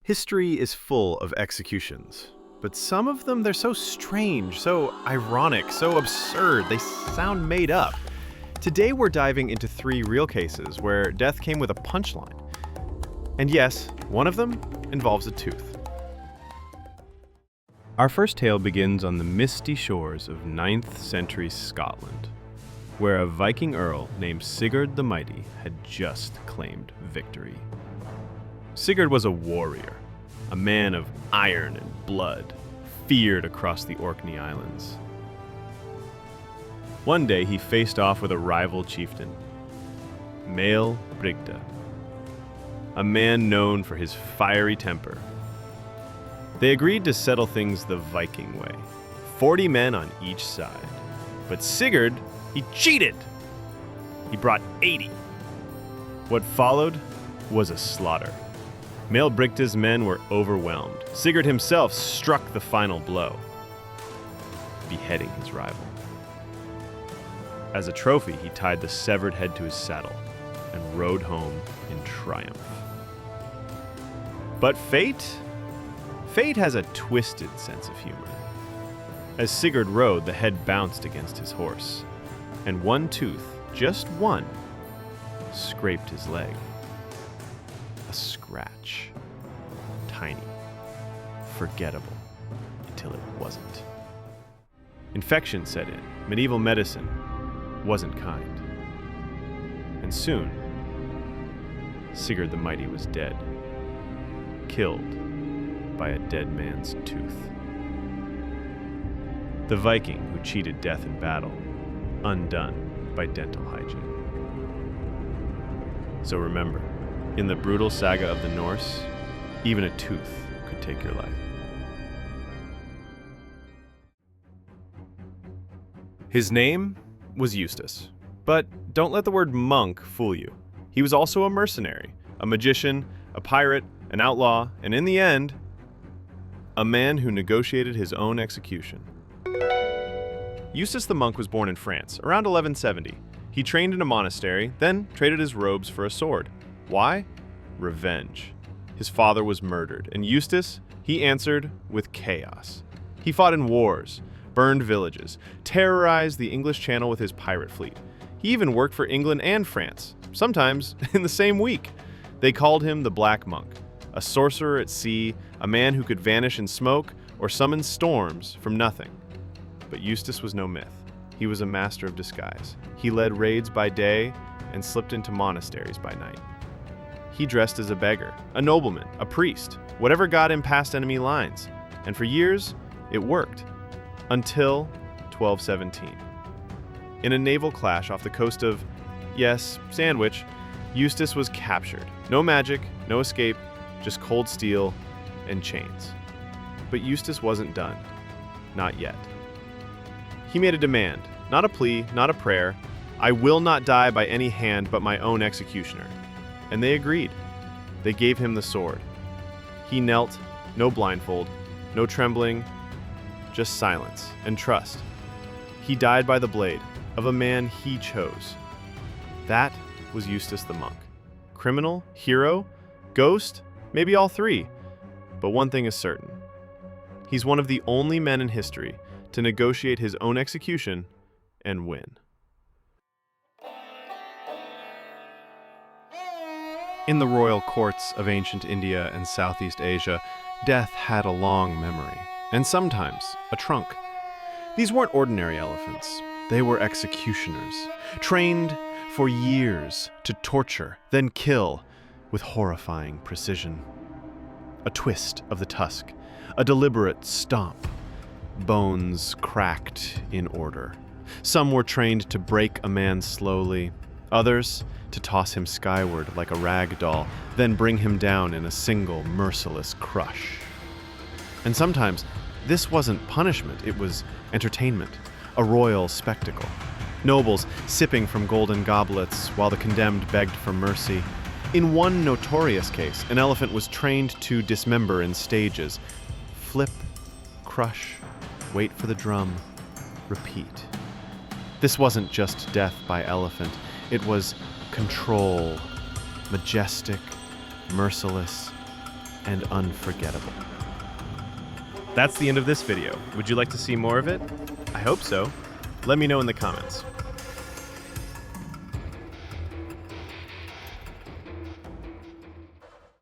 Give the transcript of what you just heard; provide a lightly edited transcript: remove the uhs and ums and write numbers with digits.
History is full of executions, but some of them, they're so strange, so ironic, so absurd, they sound made up. Today we're diving into 3 real cases where death came with a punchline. And yes, one of them involves a tooth. Our first tale begins on the misty shores of 9th century Scotland, where a Viking earl named Sigurd the Mighty had just claimed victory. Sigurd was a warrior, a man of iron and blood, feared across the Orkney Islands. One day he faced off with a rival chieftain, Mael Brigda, a man known for his fiery temper. They agreed to settle things the Viking way, 40 men on each side. But Sigurd, he cheated! He brought 80. What followed was a slaughter. Mael Brigda's men were overwhelmed. Sigurd himself struck the final blow, beheading his rival. As a trophy, he tied the severed head to his saddle and rode home in triumph. But fate has a twisted sense of humor. As Sigurd rode, the head bounced against his horse, and one tooth, just one, scraped his leg. A scratch. Tiny. Forgettable. Until it wasn't. Infection set in. Medieval medicine wasn't kind. And soon, Sigurd the Mighty was dead. Killed by a dead man's tooth. The Viking who cheated death in battle, undone by dental hygiene. So remember, in the brutal saga of the Norse, even a tooth could take your life. His name was Eustace, but don't let the word monk fool you. He was also a mercenary, a magician, a pirate, an outlaw, and in the end, a man who negotiated his own execution. Eustace the monk was born in France, around 1170. He trained in a monastery, then traded his robes for a sword. Why? Revenge. His father was murdered, and Eustace, he answered with chaos. He fought in wars, burned villages, terrorized the English Channel with his pirate fleet. He even worked for England and France, sometimes in the same week. They called him the Black Monk, a sorcerer at sea, a man who could vanish in smoke or summon storms from nothing. But Eustace was no myth. He was a master of disguise. He led raids by day and slipped into monasteries by night. He dressed as a beggar, a nobleman, a priest, whatever got him past enemy lines. And for years, it worked. Until 1217. In a naval clash off the coast of, yes, Sandwich, Eustace was captured. No magic, no escape, just cold steel and chains. But Eustace wasn't done. Not yet. He made a demand, not a plea, not a prayer. I will not die by any hand but my own executioner. And they agreed. They gave him the sword. He knelt, no blindfold, no trembling, just silence and trust. He died by the blade of a man he chose. That was Eustace the monk. Criminal, hero, ghost, maybe all 3. But one thing is certain. He's one of the only men in history to negotiate his own execution and win. In the royal courts of ancient India and Southeast Asia, death had a long memory, and sometimes a trunk. These weren't ordinary elephants. They were executioners, trained for years to torture, then kill with horrifying precision. A twist of the tusk, a deliberate stomp, bones cracked in order. Some were trained to break a man slowly, others to toss him skyward like a rag doll, then bring him down in a single merciless crush. And sometimes this wasn't punishment, it was entertainment, a royal spectacle. Nobles sipping from golden goblets while the condemned begged for mercy. In one notorious case, an elephant was trained to dismember in stages. Flip, crush, wait for the drum, repeat. This wasn't just death by elephant, it was control, majestic, merciless, and unforgettable. That's the end of this video. Would you like to see more of it? I hope so. Let me know in the comments.